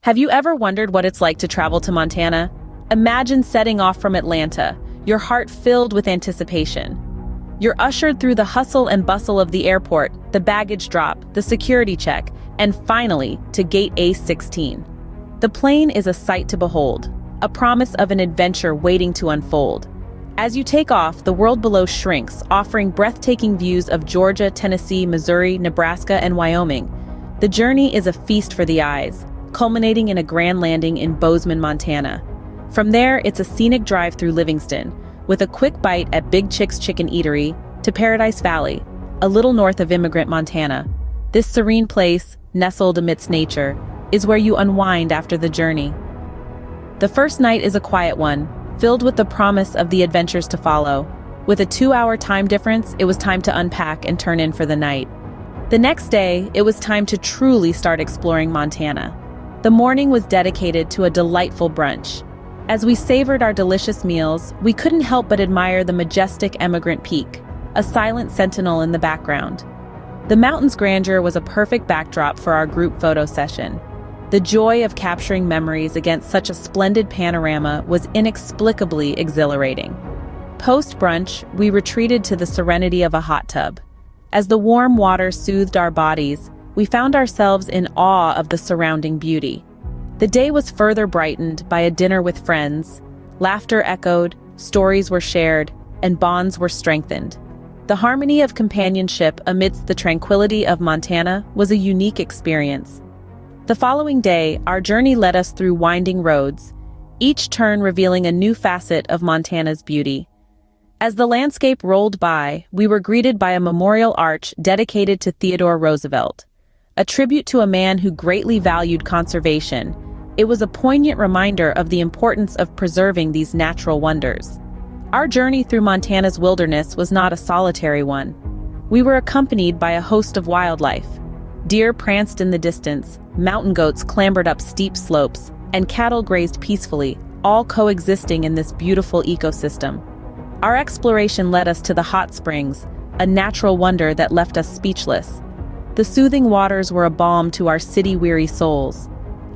Have you ever wondered what it's like to travel to Montana? Imagine setting off from Atlanta, your heart filled with anticipation. You're ushered through the hustle and bustle of the airport, the baggage drop, the security check, and finally, to Gate A16. The plane is a sight to behold, a promise of an adventure waiting to unfold. As you take off, the world below shrinks, offering breathtaking views of Georgia, Tennessee, Missouri, Nebraska, and Wyoming. The journey is a feast for the eyes, culminating in a grand landing in Bozeman, Montana. From there, it's a scenic drive through Livingston, with a quick bite at Big Chick's Chicken Eatery, to Paradise Valley, a little north of Immigrant, Montana. This serene place, nestled amidst nature, is where you unwind after the journey. The first night is a quiet one, filled with the promise of the adventures to follow. With a 2-hour time difference, it was time to unpack and turn in for the night. The next day, it was time to truly start exploring Montana. The morning was dedicated to a delightful brunch. As we savored our delicious meals, we couldn't help but admire the majestic Emigrant Peak, a silent sentinel in the background. The mountain's grandeur was a perfect backdrop for our group photo session. The joy of capturing memories against such a splendid panorama was inexplicably exhilarating. Post-brunch, we retreated to the serenity of a hot tub. As the warm water soothed our bodies, we found ourselves in awe of the surrounding beauty. The day was further brightened by a dinner with friends. Laughter echoed, stories were shared, and bonds were strengthened. The harmony of companionship amidst the tranquility of Montana was a unique experience. The following day, our journey led us through winding roads, each turn revealing a new facet of Montana's beauty. As the landscape rolled by, we were greeted by a memorial arch dedicated to Theodore Roosevelt, a tribute to a man who greatly valued conservation. It was a poignant reminder of the importance of preserving these natural wonders. Our journey through Montana's wilderness was not a solitary one. We were accompanied by a host of wildlife. Deer pranced in the distance, mountain goats clambered up steep slopes, and cattle grazed peacefully, all coexisting in this beautiful ecosystem. Our exploration led us to the hot springs, a natural wonder that left us speechless. The soothing waters were a balm to our city-weary souls.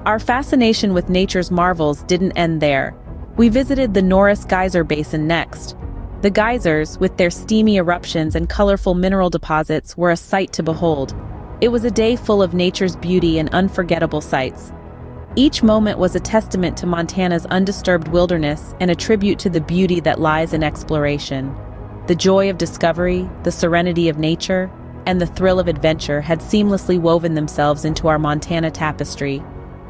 Our fascination with nature's marvels didn't end there. We visited the Norris Geyser Basin next. The geysers, with their steamy eruptions and colorful mineral deposits, were a sight to behold. It was a day full of nature's beauty and unforgettable sights. Each moment was a testament to Montana's undisturbed wilderness and a tribute to the beauty that lies in exploration. The joy of discovery, the serenity of nature, and the thrill of adventure had seamlessly woven themselves into our Montana tapestry.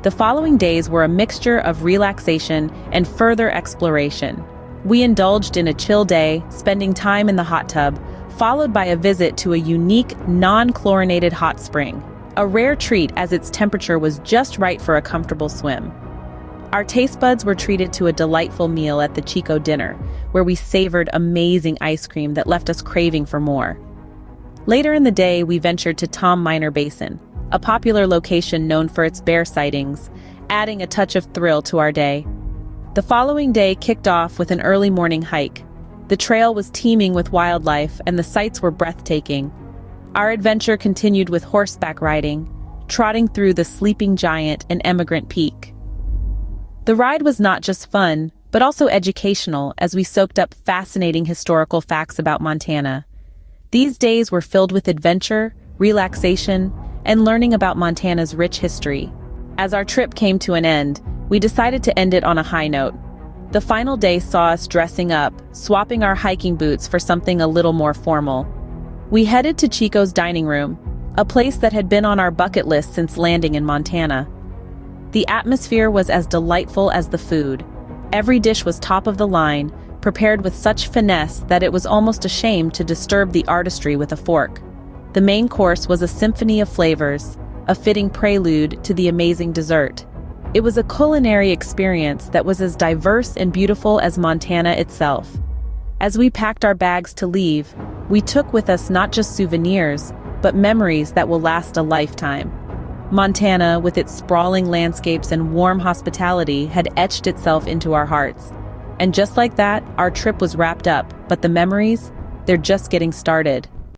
The following days were a mixture of relaxation and further exploration. We indulged in a chill day, spending time in the hot tub, followed by a visit to a unique, non-chlorinated hot spring, a rare treat as its temperature was just right for a comfortable swim. Our taste buds were treated to a delightful meal at the Chico dinner, where we savored amazing ice cream that left us craving for more. Later in the day, we ventured to Tom Minor Basin, a popular location known for its bear sightings, adding a touch of thrill to our day. The following day kicked off with an early morning hike. The trail was teeming with wildlife, and the sights were breathtaking. Our adventure continued with horseback riding, trotting through the Sleeping Giant and Emigrant Peak. The ride was not just fun, but also educational as we soaked up fascinating historical facts about Montana. These days were filled with adventure, relaxation, and learning about Montana's rich history. As our trip came to an end, we decided to end it on a high note. The final day saw us dressing up, swapping our hiking boots for something a little more formal. We headed to Chico's dining room, a place that had been on our bucket list since landing in Montana. The atmosphere was as delightful as the food. Every dish was top of the line, prepared with such finesse that it was almost a shame to disturb the artistry with a fork. The main course was a symphony of flavors, a fitting prelude to the amazing dessert. It was a culinary experience that was as diverse and beautiful as Montana itself. As we packed our bags to leave, we took with us not just souvenirs, but memories that will last a lifetime. Montana, with its sprawling landscapes and warm hospitality, had etched itself into our hearts. And just like that, our trip was wrapped up, but the memories, they're just getting started.